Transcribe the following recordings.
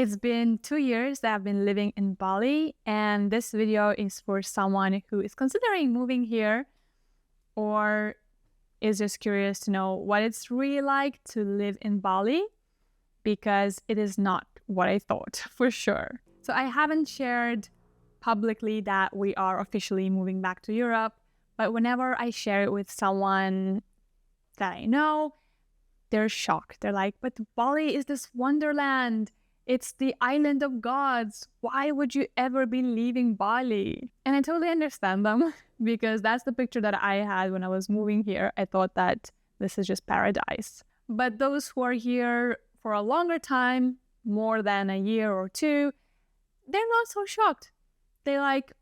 It's been 2 years that I've been living in Bali, and this video is for someone who is considering moving here or is just curious to know what it's really like to live in Bali, because it is not what I thought for sure. So I haven't shared publicly that we are officially moving back to Europe, but whenever I share it with someone that I know, they're shocked. They're like, but Bali is this wonderland. It's the island of gods. Why would you ever be leaving Bali? And I totally understand them because that's the picture that I had when I was moving here. I thought that this is just paradise. But those who are here for a longer time, more than a year or two, they're not so shocked. They're like,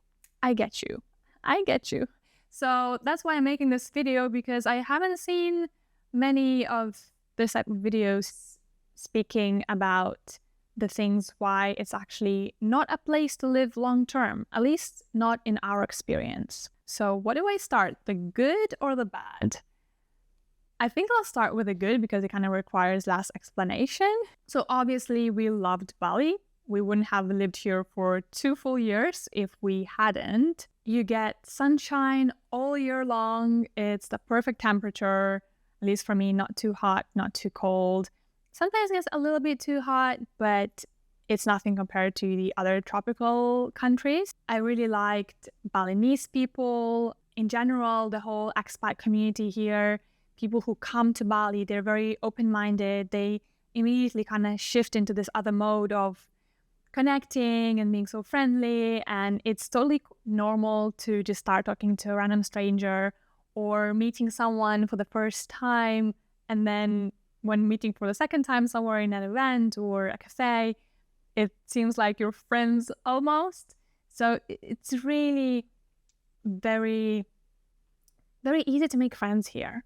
I get you. I get you. So that's why I'm making this video, because I haven't seen many of this type of videos speaking about the things why it's actually not a place to live long term, at least not in our experience. So what do I start, the good or the bad? I think I'll start with the good because it kind of requires less explanation. So obviously we loved Bali. We wouldn't have lived here for 2 full years if we hadn't. You get sunshine all year long. It's the perfect temperature, at least for me, not too hot, not too cold. Sometimes it gets a little bit too hot, but it's nothing compared to the other tropical countries. I really liked Balinese people. In general, the whole expat community here, people who come to Bali, they're very open-minded. They immediately kind of shift into this other mode of connecting and being so friendly. And it's totally normal to just start talking to a random stranger or meeting someone for the first time, and then when meeting for the second time somewhere in an event or a cafe, it seems like you're friends almost. So it's really very, very easy to make friends here,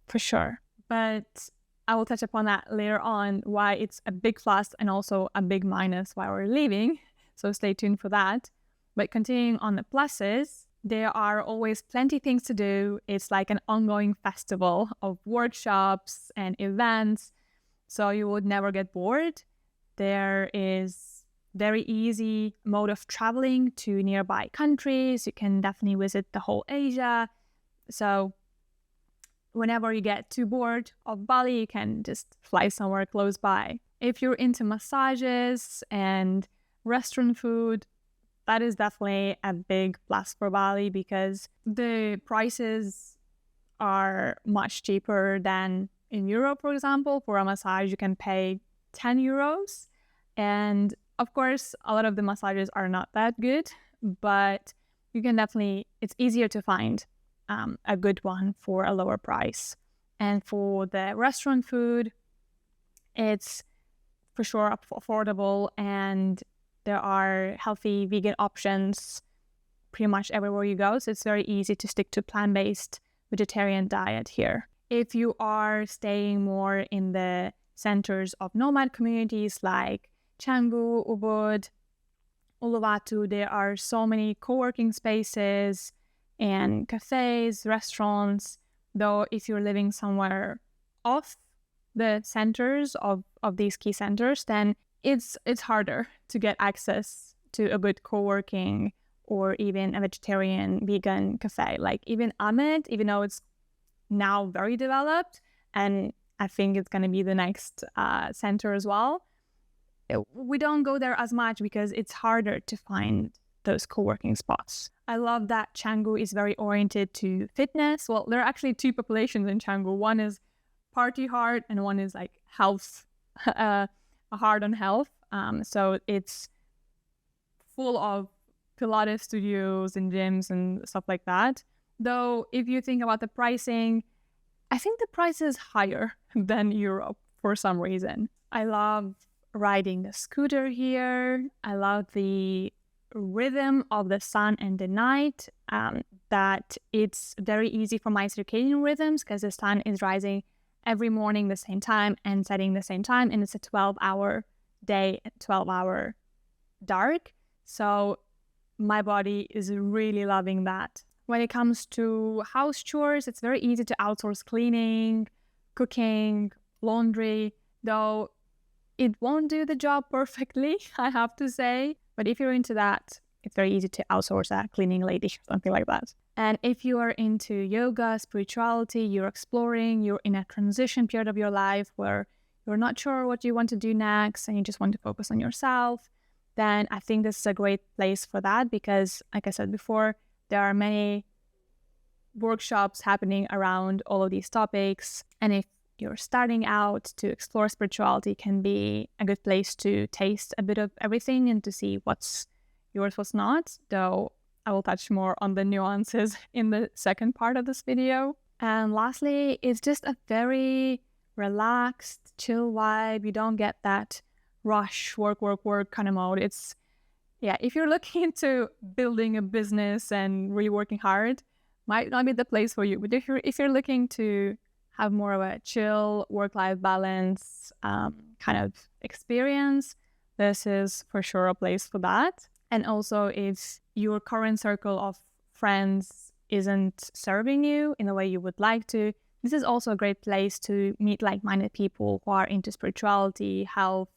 for sure. But I will touch upon that later on, why it's a big plus and also a big minus why we're leaving. So stay tuned for that. But continuing on the pluses, there are always plenty of things to do. It's like an ongoing festival of workshops and events, so you would never get bored. There is very easy mode of traveling to nearby countries. You can definitely visit the whole Asia. So whenever you get too bored of Bali, you can just fly somewhere close by. If you're into massages and restaurant food, that is definitely a big plus for Bali, because the prices are much cheaper than in Europe. For example, for a massage, you can pay 10 euros. And of course, a lot of the massages are not that good, but you can definitely, it's easier to find a good one for a lower price. And for the restaurant food, it's for sure affordable, and there are healthy vegan options pretty much everywhere you go. So it's very easy to stick to plant-based vegetarian diet here. If you are staying more in the centers of nomad communities like Canggu, Ubud, Uluwatu, there are so many co-working spaces and cafes, restaurants. Though if you're living somewhere off the centers of these key centers, then it's harder to get access to a good co-working or even a vegetarian vegan cafe. Like even Ahmed, even though it's now very developed, and I think it's going to be the next center as well, we don't go there as much because it's harder to find those co-working spots. I love that Canggu is very oriented to fitness. Well, there are actually two populations in Canggu. One is party hard and one is like health, hard on health. So it's full of Pilates studios and gyms and stuff like that. Though if you think about the pricing, I think the price is higher than Europe for some reason. I love riding the scooter here. I love the rhythm of the sun and the night, that it's very easy for my circadian rhythms because the sun is rising every morning the same time and setting the same time, and it's a 12-hour day, 12-hour dark. So my body is really loving that. When it comes to house chores, it's very easy to outsource cleaning, cooking, laundry, though It won't do the job perfectly, I have to say. But if you're into that, it's very easy to outsource a cleaning lady or something like that. And if you are into yoga, spirituality, you're exploring, you're in a transition period of your life where you're not sure what you want to do next and you just want to focus on yourself, then I think this is a great place for that because, like I said before, there are many workshops happening around all of these topics. And if you're starting out to explore spirituality, can be a good place to taste a bit of everything and to see what's yours, what's not, though I will touch more on the nuances in the second part of this video. And lastly, it's just a very relaxed, chill vibe. You don't get that rush, work kind of mode. It's, yeah, if you're looking into building a business and really working hard, might not be the place for you. But if you're looking to have more of a chill work-life balance kind of experience, this is for sure a place for that. And also, if your current circle of friends isn't serving you in the way you would like to, this is also a great place to meet like-minded people who are into spirituality, health,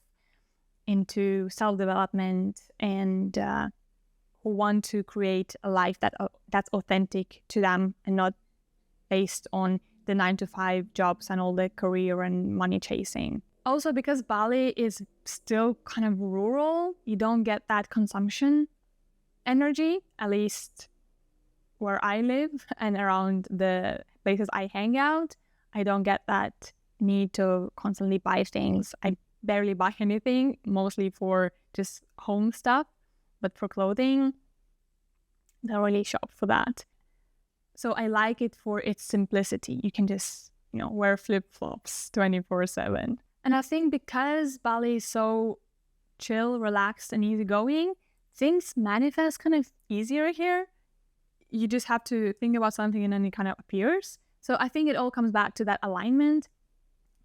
into self-development, and who want to create a life that's authentic to them and not based on the 9-to-5 jobs and all the career and money chasing. Also, because Bali is still kind of rural, you don't get that consumption energy, at least where I live and around the places I hang out. I don't get that need to constantly buy things. I barely buy anything, mostly for just home stuff. But for clothing, I don't really shop for that. So I like it for its simplicity. You can just, wear flip-flops 24/7. And I think because Bali is so chill, relaxed, and easygoing, things manifest kind of easier here. You just have to think about something and then it kind of appears. So I think it all comes back to that alignment.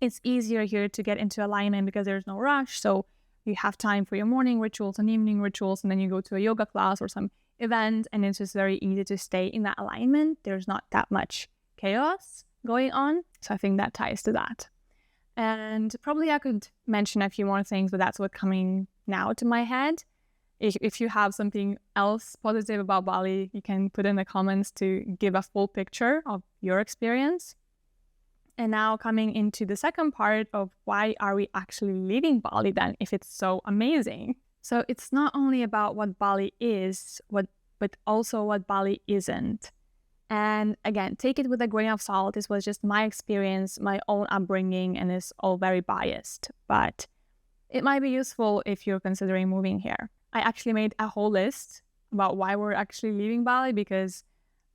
It's easier here to get into alignment because there's no rush. So you have time for your morning rituals and evening rituals, and then you go to a yoga class or some event, and it's just very easy to stay in that alignment. There's not that much chaos going on. So I think that ties to that. And probably I could mention a few more things, but that's what's coming now to my head. If you have something else positive about Bali, you can put in the comments to give a full picture of your experience. And now coming into the second part of why are we actually leaving Bali then if it's so amazing? So it's not only about what Bali is, but also what Bali isn't. And again, take it with a grain of salt. This was just my experience, my own upbringing, and it's all very biased. But it might be useful if you're considering moving here. I actually made a whole list about why we're actually leaving Bali because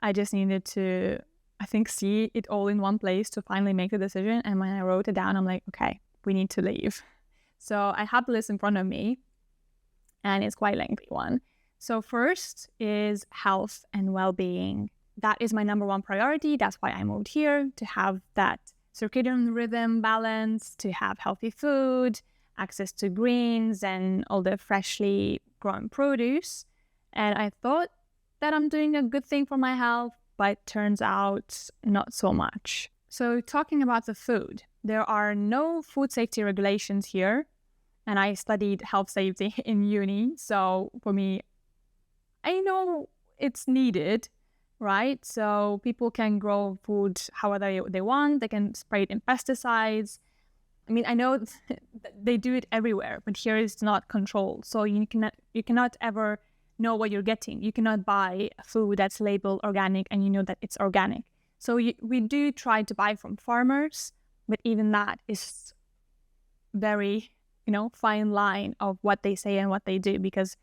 I just needed to, I think, see it all in one place to finally make the decision. And when I wrote it down, I'm like, okay, we need to leave. So I have the list in front of me, and it's quite a lengthy one. So first is health and well-being. That is my number one priority. That's why I moved here, to have that circadian rhythm balance, to have healthy food, access to greens and all the freshly grown produce. And I thought that I'm doing a good thing for my health, but turns out not so much. So talking about the food, there are no food safety regulations here. And I studied health safety in uni. So for me, I know it's needed, right? So people can grow food however they want. They can spray it in pesticides. I mean, I know they do it everywhere, but here it's not controlled. So you cannot ever know what you're getting. You cannot buy food that's labeled organic and you know that it's organic. So we do try to buy from farmers, but even that is very, fine line of what they say and what they do. Because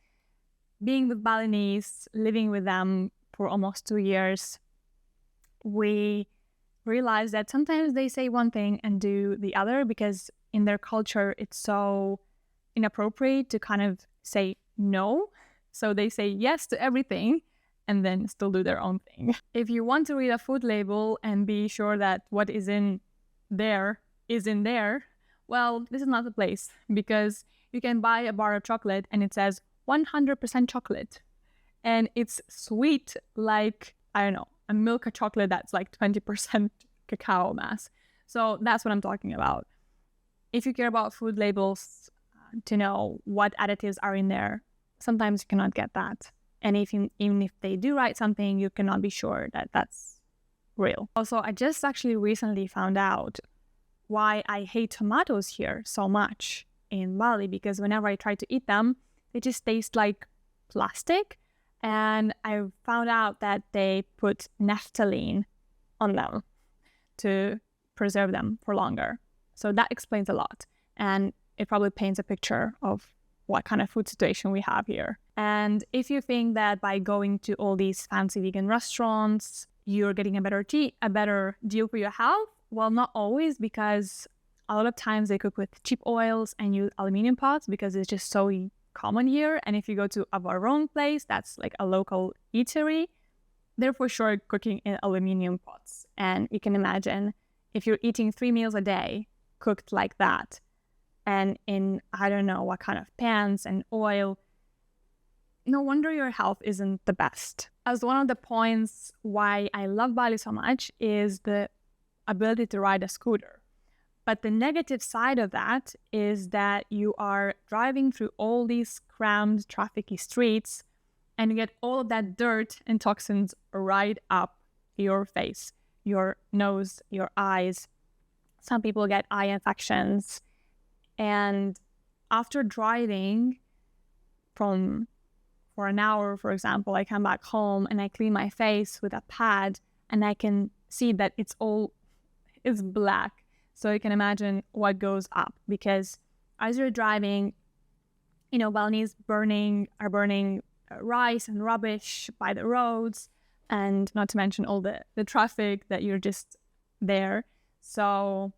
being with Balinese, living with them for almost 2 years, we realize that sometimes they say one thing and do the other because in their culture, it's so inappropriate to kind of say no. So they say yes to everything and then still do their own thing. If you want to read a food label and be sure that what is in there, well, this is not the place, because you can buy a bar of chocolate and it says 100% chocolate. And it's sweet like, I don't know, a milk chocolate that's like 20% cacao mass. So that's what I'm talking about. if you care about food labels to know what additives are in there, sometimes you cannot get that. And even if they do write something, you cannot be sure that that's real. Also, I just actually recently found out why I hate tomatoes here so much in Bali, because whenever I try to eat them, they just taste like plastic. And I found out that they put naphthalene on them to preserve them for longer. So that explains a lot. And it probably paints a picture of what kind of food situation we have here. And if you think that by going to all these fancy vegan restaurants, you're getting a better deal for your health, well, not always, because a lot of times they cook with cheap oils and use aluminum pots because it's just so common here. And if you go to a wrong place, that's like a local eatery, they're for sure cooking in aluminum pots. And you can imagine if you're eating 3 meals a day cooked like that, and in I don't know what kind of pans and oil, no wonder your health isn't the best. As one of the points why I love Bali so much is the ability to ride a scooter. But the negative side of that is that you are driving through all these crammed, trafficy streets and you get all of that dirt and toxins right up your face, your nose, your eyes. Some people get eye infections. And after driving for an hour, for example, I come back home and I clean my face with a pad and I can see that it's black. So you can imagine what goes up, because as you're driving, Balinese are burning rice and rubbish by the roads, and not to mention all the traffic that you're just there. So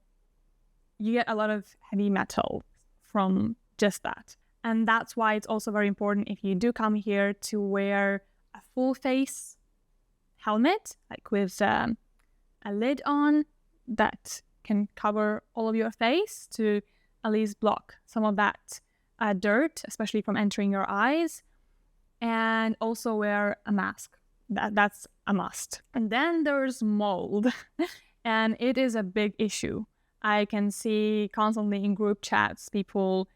you get a lot of heavy metal from just that. And that's why it's also very important, if you do come here, to wear a full face helmet, like with a lid on that can cover all of your face to at least block some of that dirt, especially from entering your eyes. And also wear a mask. That's a must. And then there's mold. And it is a big issue. I can see constantly in group chats people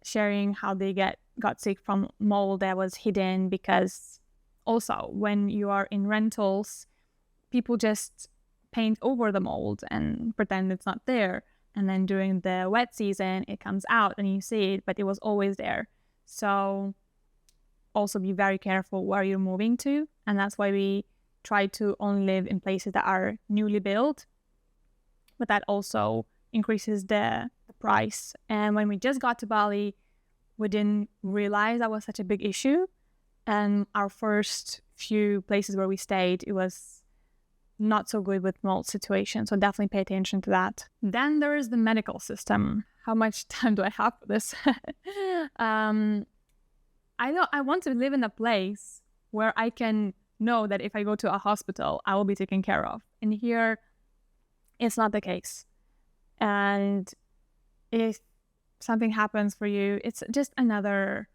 sharing how they got sick from mold that was hidden, because also when you are in rentals, people just paint over the mold and pretend it's not there. And then during the wet season, it comes out and you see it, but it was always there. So also be very careful where you're moving to. And that's why we try to only live in places that are newly built. But that also increases the price. And when we just got to Bali, we didn't realize that was such a big issue. And our first few places where we stayed, it was not so good with mold situation. So definitely pay attention to that. Then there is the medical system. How much time do I have for this? I want to live in a place where I can know that if I go to a hospital, I will be taken care of. And here, it's not the case. And if something happens for you, it's just another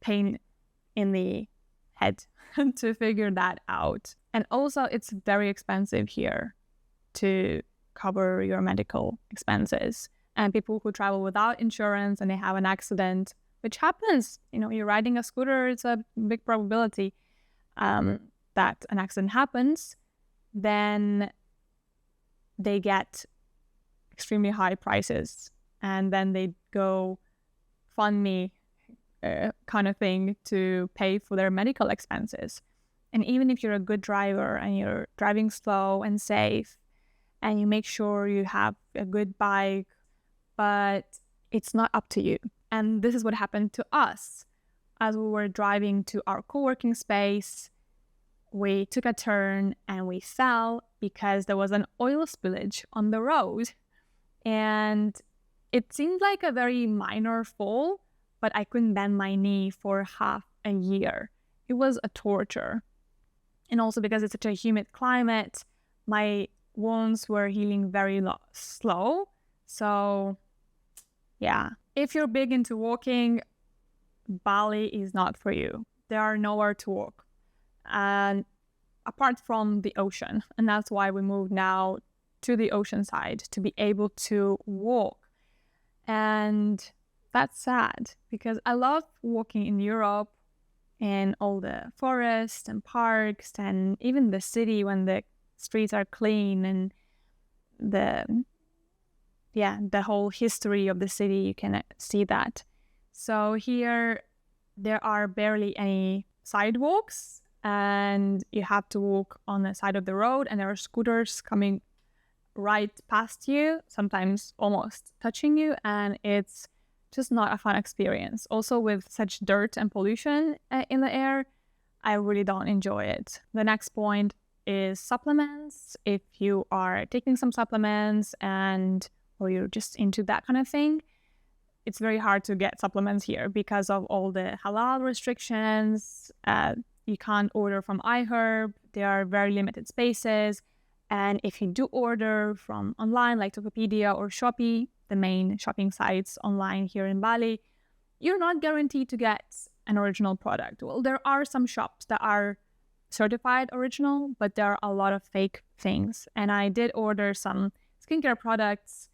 pain in the head to figure that out. And also, it's very expensive here to cover your medical expenses. And people who travel without insurance and they have an accident, which happens, you're riding a scooter, it's a big probability that an accident happens, then they get extremely high prices, and then they go fund me kind of thing to pay for their medical expenses. And even if you're a good driver and you're driving slow and safe and you make sure you have a good bike, but it's not up to you. And this is what happened to us. As we were driving to our co-working space, we took a turn and we fell because there was an oil spillage on the road. And it seemed like a very minor fall, but I couldn't bend my knee for half a year. It was a torture. And also because it's such a humid climate, my wounds were healing very slow. So yeah, if you're big into walking, Bali is not for you. There are nowhere to walk, and apart from the ocean. And that's why we moved now to the ocean side, to be able to walk And that's sad because I love walking in Europe and all the forests and parks and even the city when the streets are clean and the whole history of the city, you can see that. So here there are barely any sidewalks and you have to walk on the side of the road, and there are scooters coming right past you, sometimes almost touching you, and it's just not a fun experience. Also, with such dirt and pollution in the air, I really don't enjoy it. The next point is supplements. If you are taking some supplements or you're just into that kind of thing, it's very hard to get supplements here because of all the halal restrictions. You can't order from iHerb. There are very limited spaces. And if you do order from online, like Tokopedia or Shopee, the main shopping sites online here in Bali, you're not guaranteed to get an original product. Well, there are some shops that are certified original, but there are a lot of fake things. And I did order some skincare products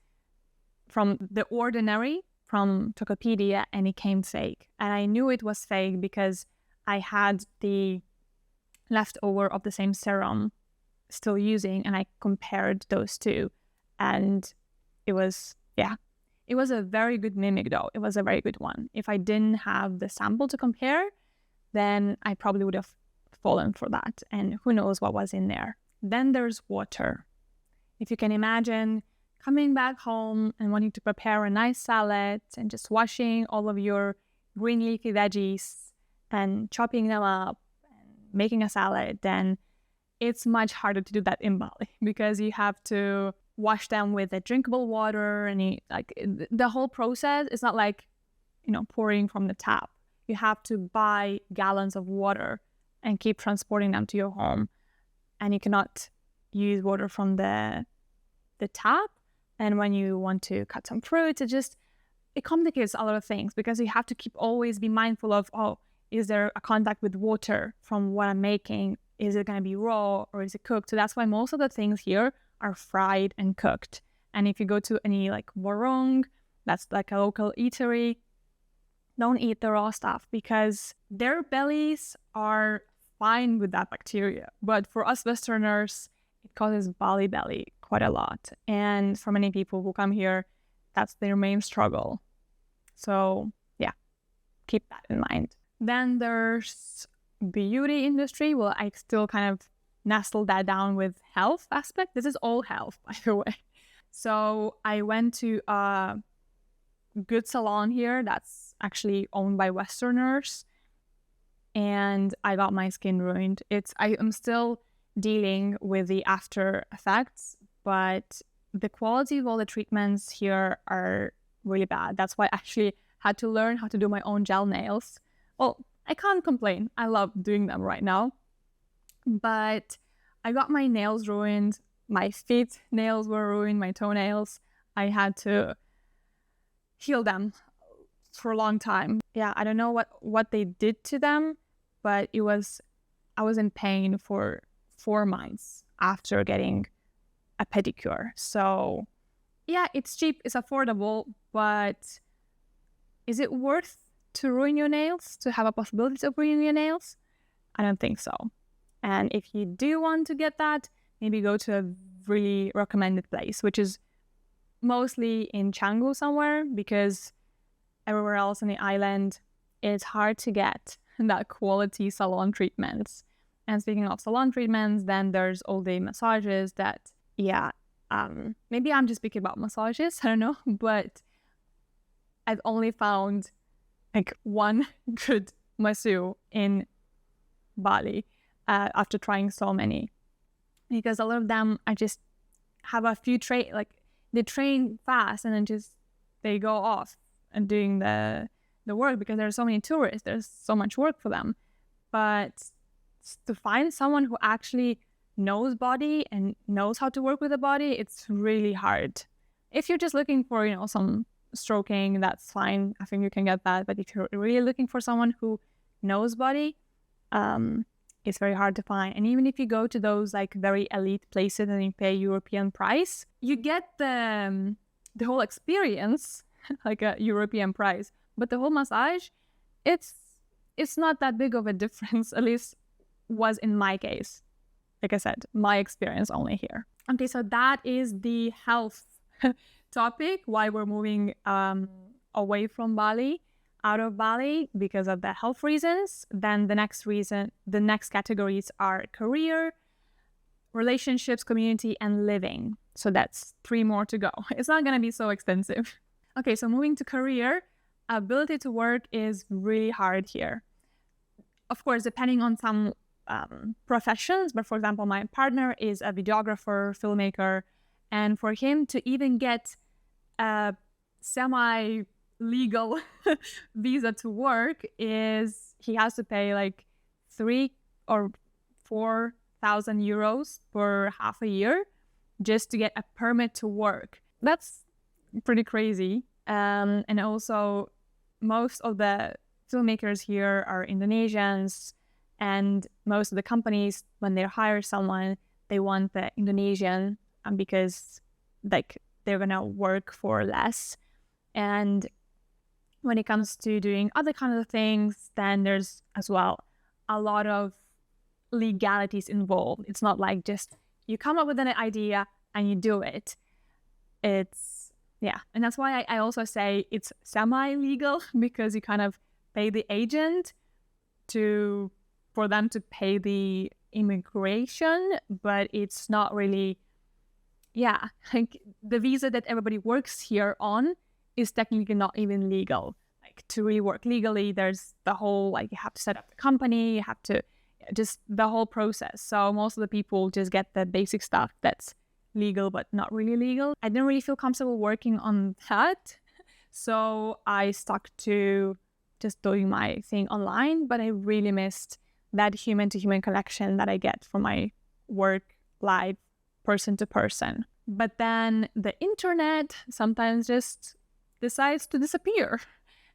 from The Ordinary from Tokopedia, and it came fake. And I knew it was fake because I had the leftover of the same serum still using, and I compared those two, and it was a very good mimic though. It was a very good one. If I didn't have the sample to compare, then I probably would have fallen for that, and who knows what was in there. Then there's water. If you can imagine coming back home and wanting to prepare a nice salad and just washing all of your green leafy veggies and chopping them up and making a salad, then it's much harder to do that in Bali because you have to wash them with a drinkable water, and the whole process is not like, pouring from the tap. You have to buy gallons of water and keep transporting them to your home, and you cannot use water from the tap. And when you want to cut some fruits, it complicates a lot of things because you have to always be mindful of, is there a contact with water from what I'm making? Is it going to be raw or is it cooked? So that's why most of the things here are fried and cooked. And if you go to any warung, that's like a local eatery, don't eat the raw stuff because their bellies are fine with that bacteria. But for us Westerners, it causes Bali belly quite a lot. And for many people who come here, that's their main struggle. So keep that in mind. Then there's beauty industry. Well, I still kind of nestled that down with health aspect. This is all health, by the way. So I went to a good salon here that's actually owned by Westerners, and I got my skin ruined. I am still dealing with the after effects, but the quality of all the treatments here are really bad. That's why I actually had to learn how to do my own gel nails. Well, I can't complain. I love doing them right now. But I got my nails ruined. My feet nails were ruined, my toenails. I had to heal them for a long time. Yeah, I don't know what they did to them, but I was in pain for 4 months after getting a pedicure. So yeah, it's cheap, it's affordable, but is it worth to ruin your nails, to have a possibility of ruining your nails? I don't think so. And if you do want to get that, maybe go to a really recommended place, which is mostly in Canggu somewhere, because everywhere else on the island, it's hard to get that quality salon treatments. And speaking of salon treatments, then there's all the massages that, maybe I'm just speaking about massages, I don't know, but I've only found one good masseur in Bali after trying so many, because a lot of them I just have a few they train fast and then they go off and doing the work because there are so many tourists, there's so much work for them. But to find someone who actually knows body and knows how to work with the body, it's really hard. If you're just looking for some stroking, that's fine. I think you can get that. But if you're really looking for someone who knows body, it's very hard to find. And even if you go to those very elite places and you pay European price, you get the whole experience like a European price. But the whole massage, it's not that big of a difference, at least was in my case. Like I said, my experience only here. Okay, so that is the health topic, why we're moving away from Bali, out of Bali, because of the health reasons. Then the next categories are career, relationships, community, and living. So that's 3 more to go. It's not going to be so extensive. Okay, so moving to career, ability to work is really hard here. Of course, depending on some professions, but for example, my partner is a videographer, filmmaker, and for him to even get a semi-legal visa to work he has to pay like 3 or 4,000 euros for half a year just to get a permit to work. That's pretty crazy. And also, most of the filmmakers here are Indonesians, and most of the companies, when they hire someone, they want the Indonesian because like they're gonna work for less. And when it comes to doing other kinds of things, then there's as well a lot of legalities involved. It's not like just you come up with an idea and you do it. And that's why I also say it's semi-legal, because you kind of pay the agent for them to pay the immigration, but it's not really, like the visa that everybody works here on is technically not even legal. Like to really work legally, there's the whole, like you have to set up the company, you have to, just the whole process. So most of the people just get the basic stuff that's legal but not really legal. I didn't really feel comfortable working on that, so I stuck to just doing my thing online. But I really missed that human-to-human connection that I get from my work life, person to person. But then the internet sometimes just decides to disappear.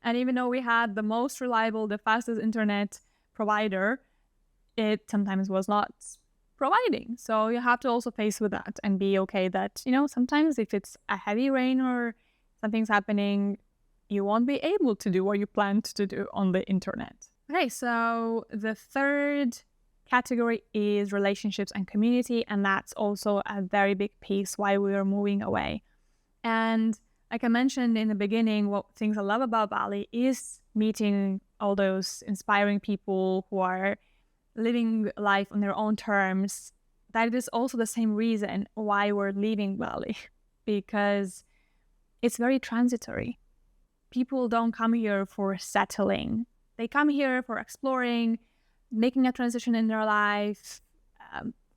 And even though we had the most reliable, the fastest internet provider, it sometimes was not providing. So you have to also face with that and be okay that, sometimes if it's a heavy rain or something's happening, you won't be able to do what you planned to do on the internet. Okay, so the third category is relationships and community, and that's also a very big piece why we are moving away. And like I mentioned in the beginning, what things I love about Bali is meeting all those inspiring people who are living life on their own terms. That is also the same reason why we're leaving Bali, because it's very transitory. People don't come here for settling. They come here for exploring, making a transition in their life,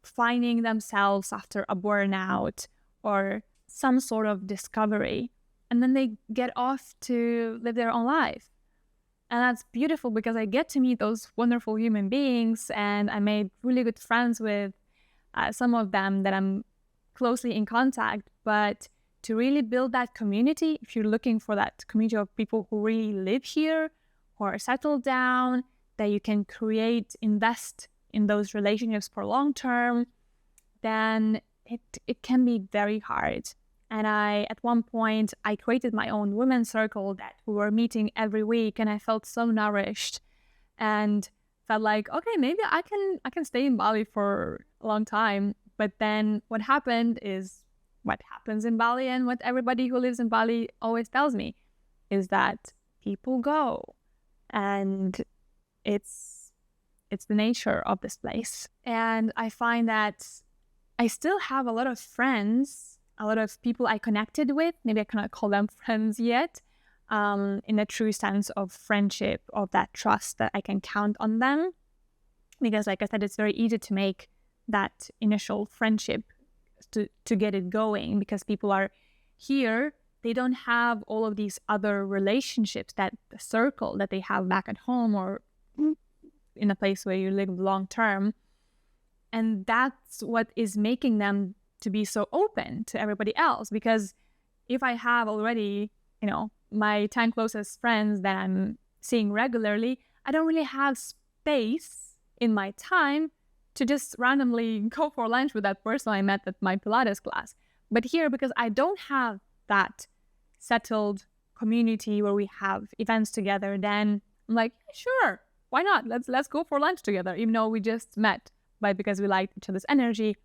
finding themselves after a burnout or some sort of discovery. And then they get off to live their own life. And that's beautiful because I get to meet those wonderful human beings, and I made really good friends with some of them that I'm closely in contact. But to really build that community, if you're looking for that community of people who really live here, who are settled down, that you can invest in those relationships for long term, then it can be very hard. And at one point, I created my own women's circle that we were meeting every week, and I felt so nourished and felt like, okay, maybe I can stay in Bali for a long time. But then what happened is what happens in Bali, and what everybody who lives in Bali always tells me, is that people go. And it's the nature of this place. And I find that I still have a lot of friends, a lot of people I connected with. Maybe I cannot call them friends yet, in a true sense of friendship, of that trust that I can count on them. Because like I said, it's very easy to make that initial friendship to get it going, because people are here. They don't have all of these other relationships, that the circle that they have back at home or in a place where you live long term. And that's what is making them to be so open to everybody else. Because if I have already, my 10 closest friends that I'm seeing regularly, I don't really have space in my time to just randomly go for lunch with that person I met at my Pilates class. But here, because I don't have that settled community where we have events together, then I'm like, yeah, sure, why not? Let's go for lunch together, even though we just met, but because we like each other's energy,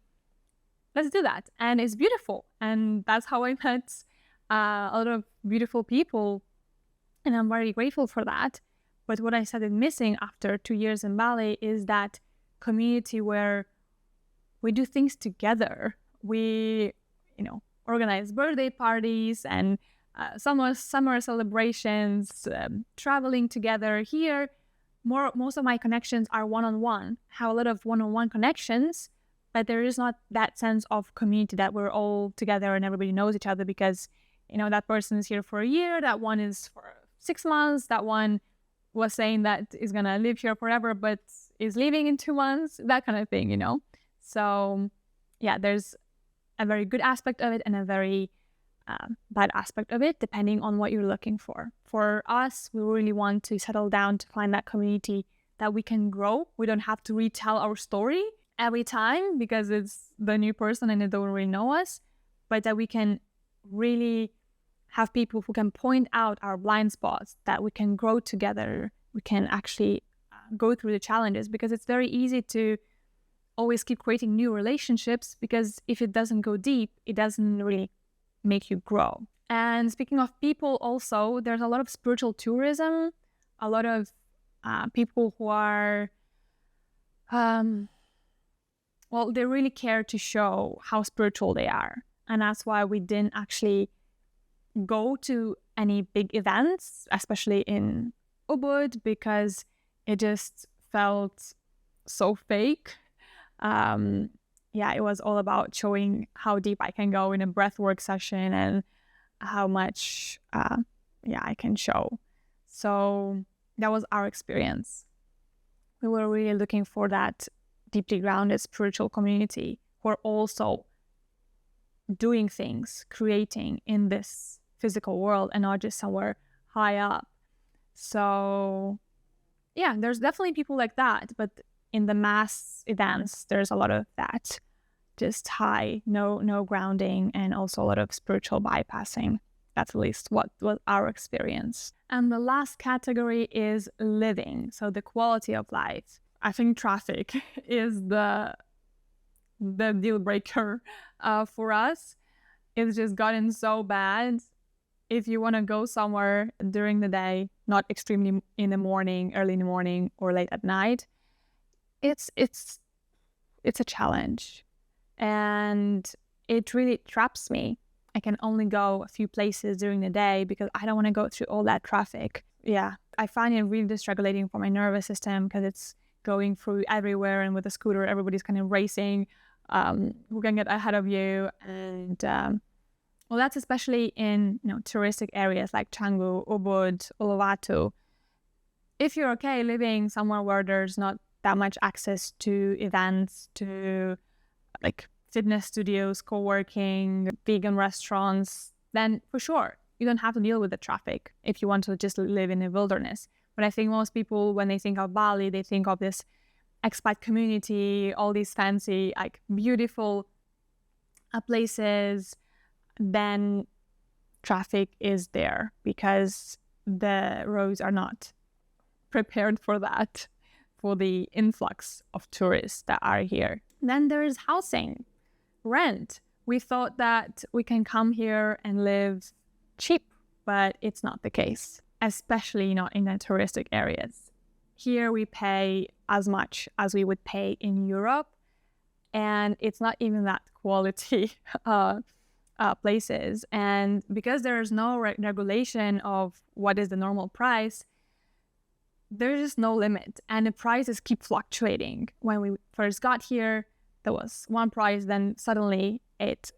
let's do that. And it's beautiful. And that's how I met a lot of beautiful people. And I'm very grateful for that. But what I started missing after 2 years in Bali is that community where we do things together. We, organize birthday parties and summer celebrations, traveling together. Here, most of my connections are one-on-one. Have a lot of one-on-one connections, but there is not that sense of community that we're all together and everybody knows each other because, that person is here for a year, that one is for 6 months, that one was saying that is going to live here forever, but is leaving in 2 months, that kind of thing, So, yeah, there's a very good aspect of it and a very bad aspect of it, depending on what you're looking for. For us, we really want to settle down to find that community that we can grow. We don't have to retell our story every time because it's the new person and they don't really know us, but that we can really have people who can point out our blind spots, that we can grow together. We can actually go through the challenges, because it's very easy to always keep creating new relationships, because if it doesn't go deep, it doesn't really make you grow. And speaking of people also, there's a lot of spiritual tourism, a lot of people who are, they really care to show how spiritual they are. And that's why we didn't actually go to any big events, especially in Ubud, because it just felt so fake. It was all about showing how deep I can go in a breathwork session and how much I can show. So that was our experience. We were really looking for that deeply grounded spiritual community who are also doing things, creating in this physical world and not just somewhere high up. So yeah, there's definitely people like that, but in the mass events, there's a lot of that, just high, no grounding, and also a lot of spiritual bypassing. That's at least what was our experience. And the last category is living, so the quality of life. I think traffic is the deal breaker for us. It's just gotten so bad. If you want to go somewhere during the day, not extremely in the morning, early in the morning, or late at night, it's a challenge, and it really traps me. I can only go a few places during the day because I don't want to go through all that traffic. Yeah, I find it really dysregulating for my nervous system because it's going through everywhere, and with a scooter, everybody's kind of racing. Who can get ahead of you? And that's especially in touristic areas like Canggu, Ubud, Uluwatu. If you're okay living somewhere where there's not that much access to events, to like fitness studios, co-working, vegan restaurants, then for sure, you don't have to deal with the traffic if you want to just live in the wilderness. But I think most people, when they think of Bali, they think of this expat community, all these fancy, like beautiful places. Then traffic is there because the roads are not prepared for that, for the influx of tourists that are here. Then there is housing, rent. We thought that we can come here and live cheap, but it's not the case, especially not in the touristic areas. Here we pay as much as we would pay in Europe, and it's not even that quality places. And because there's no regulation of what is the normal price, there's just no limit, and the prices keep fluctuating. When we first got here, there was one price, then suddenly it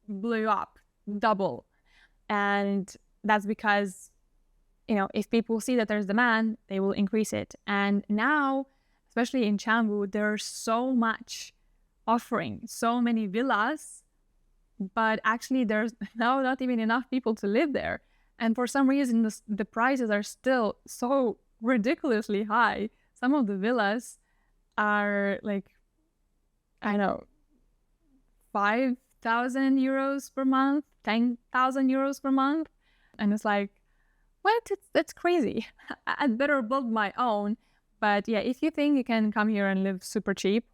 blew up, double. And that's because, if people see that there's demand, they will increase it. And now, especially in Canggu, there's so much offering, so many villas, but actually there's now not even enough people to live there. And for some reason, the prices are still so ridiculously high. Some of the villas are like, 5,000 euros per month, 10,000 euros per month. And it's like, what? That's crazy. I'd better build my own. But yeah, if you think you can come here and live super cheap,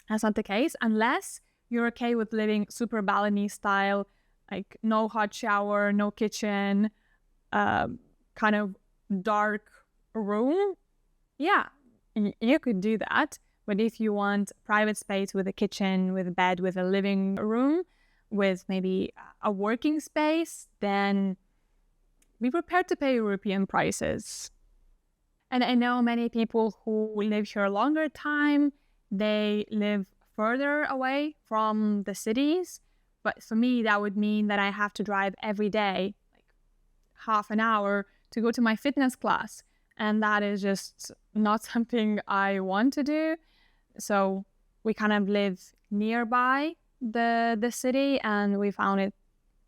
that's not the case, unless you're okay with living super Balinese style, like no hot shower, no kitchen, kind of dark room. Yeah, you could do that. But if you want private space with a kitchen, with a bed, with a living room, with maybe a working space, then be prepared to pay European prices. And I know many people who live here a longer time, they live further away from the cities. But for me, that would mean that I have to drive every day, like half an hour, to go to my fitness class. And that is just not something I want to do. So we kind of live nearby the city, and we found it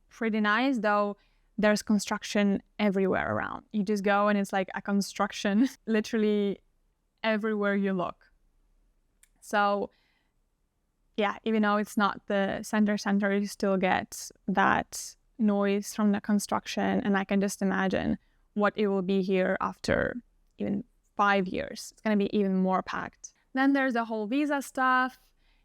pretty nice, though there's construction everywhere around. You just go and it's like a construction literally everywhere you look. So yeah, even though it's not the center, you still get that noise from the construction. And I can just imagine what it will be here after even 5 years. It's going to be even more packed. Then there's the whole visa stuff.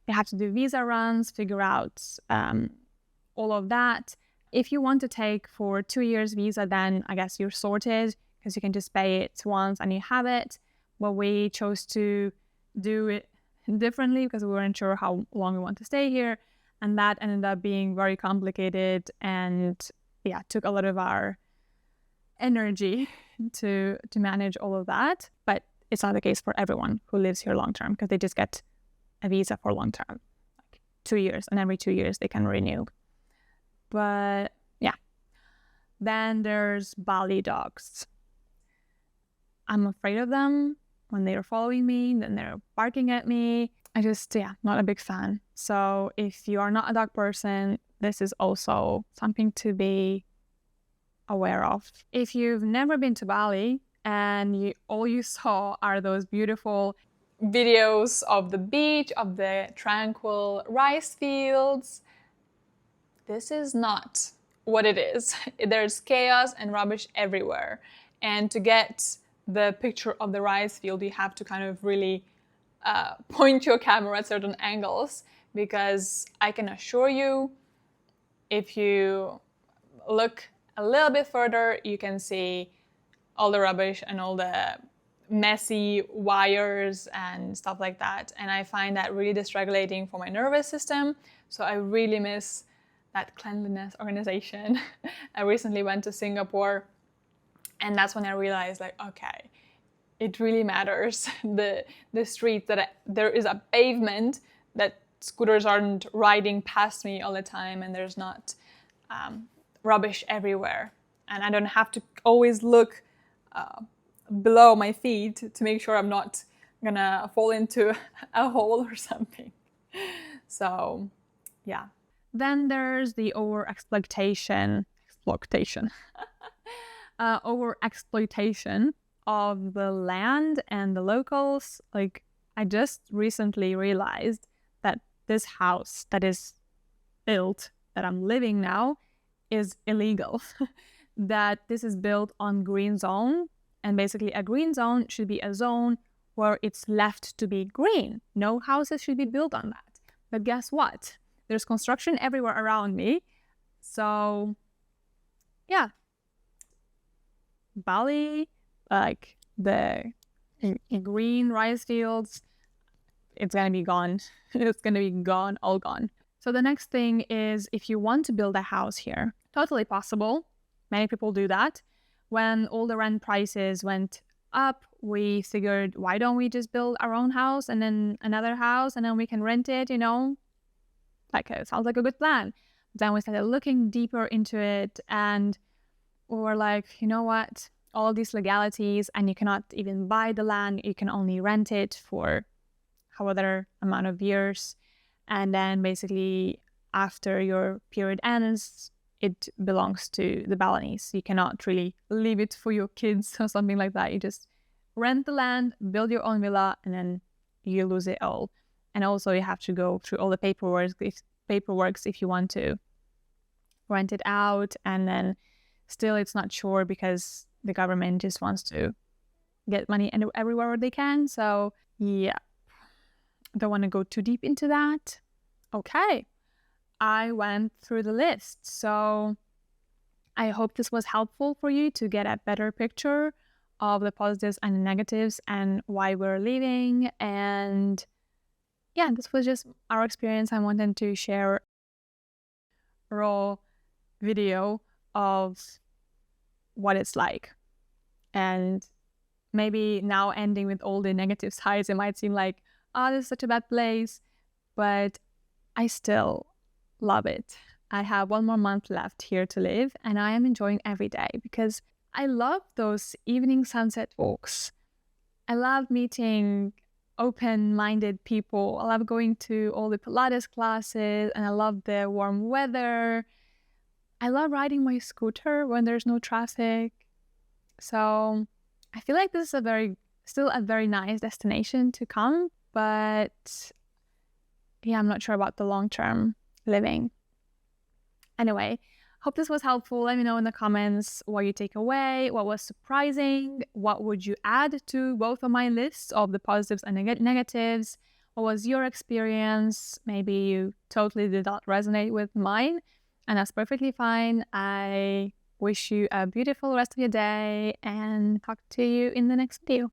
You have to do visa runs, figure out all of that. If you want to take for 2 years visa, then I guess you're sorted because you can just pay it once and you have it. But we chose to do it differently because we weren't sure how long we want to stay here. And that ended up being very complicated and yeah, took a lot of our energy to manage all of that. But it's not the case for everyone who lives here long term because they just get a visa for long term, like 2 years, and every 2 years they can renew. But yeah, then there's Bali dogs. I'm afraid of them when they're following me, then they're barking at me. Not a big fan. So if you are not a dog person, this is also something to be aware of. If you've never been to Bali and all you saw are those beautiful videos of the beach, of the tranquil rice fields, this is not what it is. There's chaos and rubbish everywhere. And to get the picture of the rice field, you have to kind of really point your camera at certain angles, because I can assure you, if you look a little bit further, you can see all the rubbish and all the messy wires and stuff like that. And I find that really dysregulating for my nervous system. So I really miss that cleanliness organization. I recently went to Singapore, and that's when I realized, like, okay, it really matters. The street, that there is a pavement, that scooters aren't riding past me all the time, and there's not rubbish everywhere. And I don't have to always look below my feet to make sure I'm not gonna fall into a hole or something. So, yeah. Then there's the over-exploitation of the land and the locals. Like, I just recently realized that this house that is built, that I'm living now, is illegal. That this is built on green zone, and basically a green zone should be a zone where it's left to be green. No houses should be built on that. But guess what? There's construction everywhere around me. So yeah, Bali, like the green rice fields, it's gonna be gone. It's gonna be gone, all gone. So the next thing is, if you want to build a house here, totally possible. Many people do that. When all the rent prices went up, we figured, why don't we just build our own house and then another house, and then we can rent it, you know? Like, it sounds like a good plan. Then we started looking deeper into it, and we were like, you know what? All these legalities, and you cannot even buy the land. You can only rent it for however amount of years. And then basically after your period ends, it belongs to the Balinese. You cannot really leave it for your kids or something like that. You just rent the land, build your own villa, and then you lose it all. And also you have to go through all the paperwork if you want to rent it out. And then still it's not sure because the government just wants to get money everywhere they can. So yeah, don't want to go too deep into that. Okay, I went through the list. So I hope this was helpful for you to get a better picture of the positives and the negatives and why we're leaving. And yeah, this was just our experience. I wanted to share a raw video of what it's like. And maybe now ending with all the negative sides, it might seem like, oh, this is such a bad place, but I still love it. I have 1 more month left here to live, and I am enjoying every day because I love those evening sunset walks. I love meeting open-minded people. I love going to all the Pilates classes, and I love the warm weather. I love riding my scooter when there's no traffic. So I feel like this is still a very nice destination to come, but yeah, I'm not sure about the long-term living. Anyway, hope this was helpful. Let me know in the comments what you take away, what was surprising, what would you add to both of my lists of the positives and negatives. What was your experience? Maybe you totally did not resonate with mine, and that's perfectly fine. I wish you a beautiful rest of your day and talk to you in the next video.